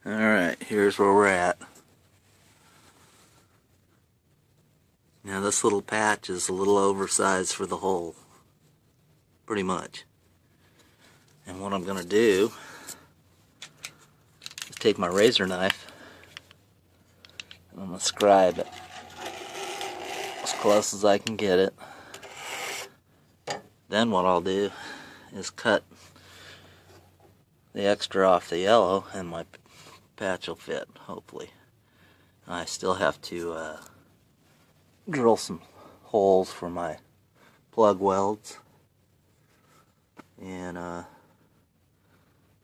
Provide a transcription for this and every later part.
Alright, here's where we're at. Now this little patch is a little oversized for the hole. Pretty much. And what I'm going to do is take my razor knife and I'm going to scribe it as close as I can get it. Then what I'll do is cut the extra off the yellow and my patch will fit, hopefully. I still have to drill some holes for my plug welds. And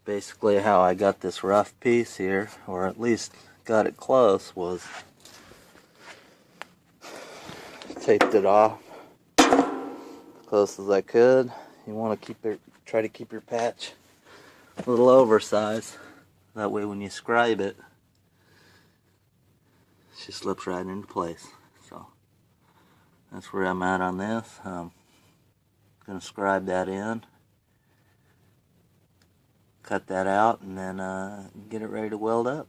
basically how I got this rough piece here, or at least got it close, was taped it off as close as I could. You want to try to keep your patch a little oversized. That way when you scribe it, she slips right into place. So that's where I'm at on this. I'm going to scribe that in, cut that out, and then get it ready to weld up.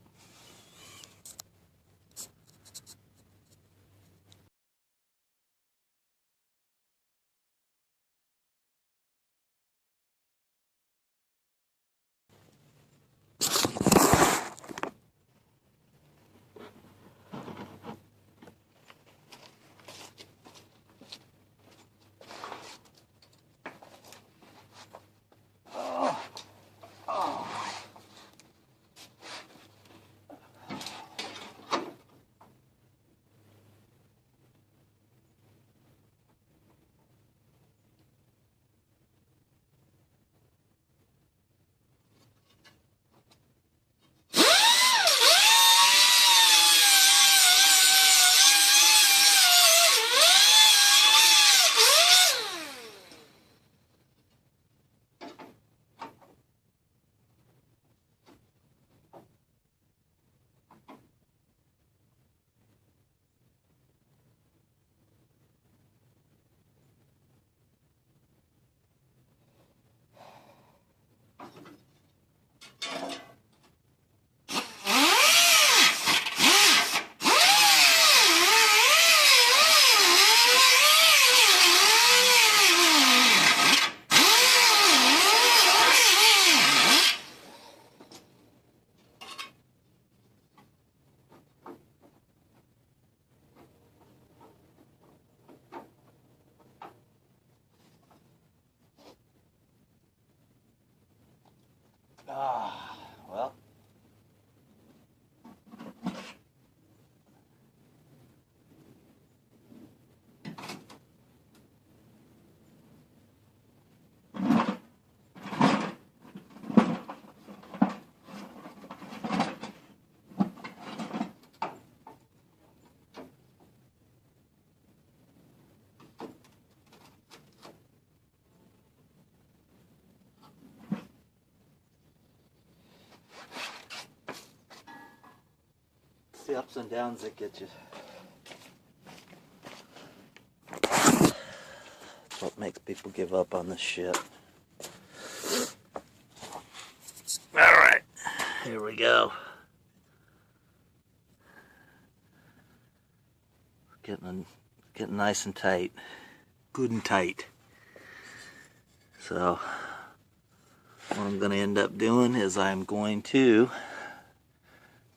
Well. It's the ups and downs that get you. That's what makes people give up on this shit. Alright, here we go. Getting nice and tight. Good and tight. So, what I'm going to end up doing is I'm going to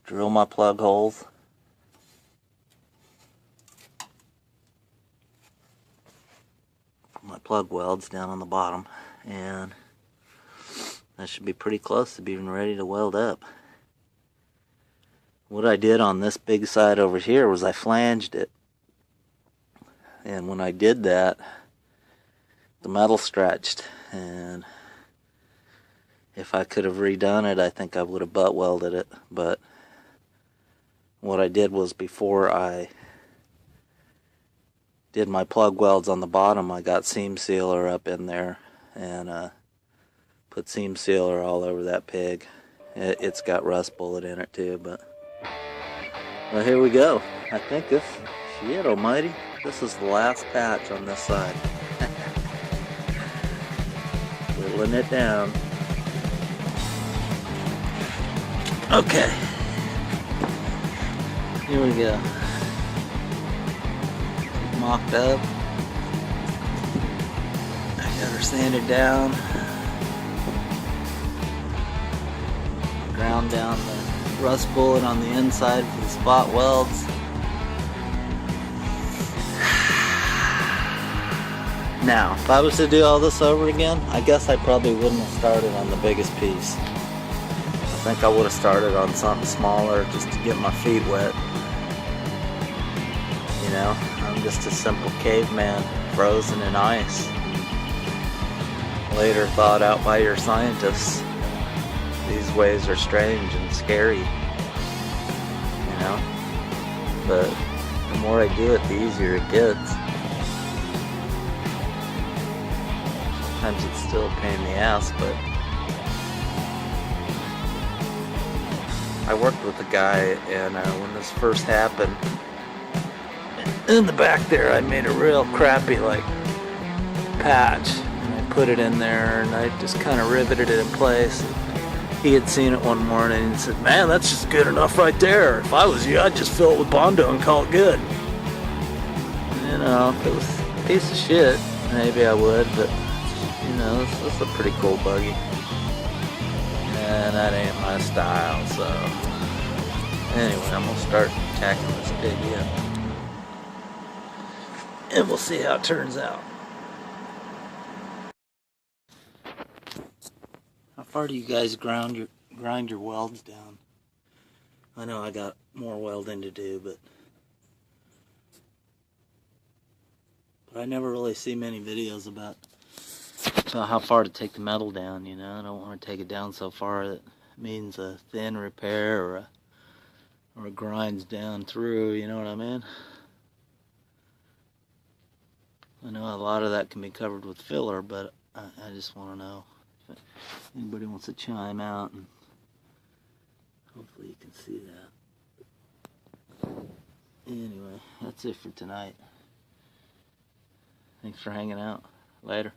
drill my plug holes. My plug welds down on the bottom, and that should be pretty close to being ready to weld up. What I did on this big side over here was I flanged it, and when I did that, the metal stretched, and if I could have redone it, I think I would have butt welded it. But what I did was, before I did my plug welds on the bottom, I got seam sealer up in there and put seam sealer all over that pig. It's got rust bullet in it too, but well, here we go. I think this, shit almighty, this is the last patch on this side. Whittling it down. Okay. Here we go. Mocked up. I got her sanded down. Ground down the rust bullet on the inside for the spot welds. Now, if I was to do all this over again, I guess I probably wouldn't have started on the biggest piece. I think I would have started on something smaller just to get my feet wet. You know, I'm just a simple caveman frozen in ice. Later thought out by your scientists. These waves are strange and scary. You know? But the more I do it, the easier it gets. Sometimes it's still a pain in the ass, but I worked with a guy, and when this first happened, in the back there I made a real crappy like patch, and I put it in there and I just kind of riveted it in place. He had seen it one morning and said, "Man, that's just good enough right there. If I was you, I'd just fill it with Bondo and call it good." You know, if it was a piece of shit, maybe I would, but you know, this is a pretty cool buggy. And that ain't my style, so anyway, I'm gonna start tacking this big in. And we'll see how it turns out. How far do you guys grind your welds down? I know I got more welding to do, but I never really see many videos about how far to take the metal down, you know. I don't want to take it down so far that means a thin repair or a grinds down through, you know what I mean? I know a lot of that can be covered with filler, but I just want to know if anybody wants to chime out, and hopefully you can see that. Anyway, that's it for tonight. Thanks for hanging out. Later.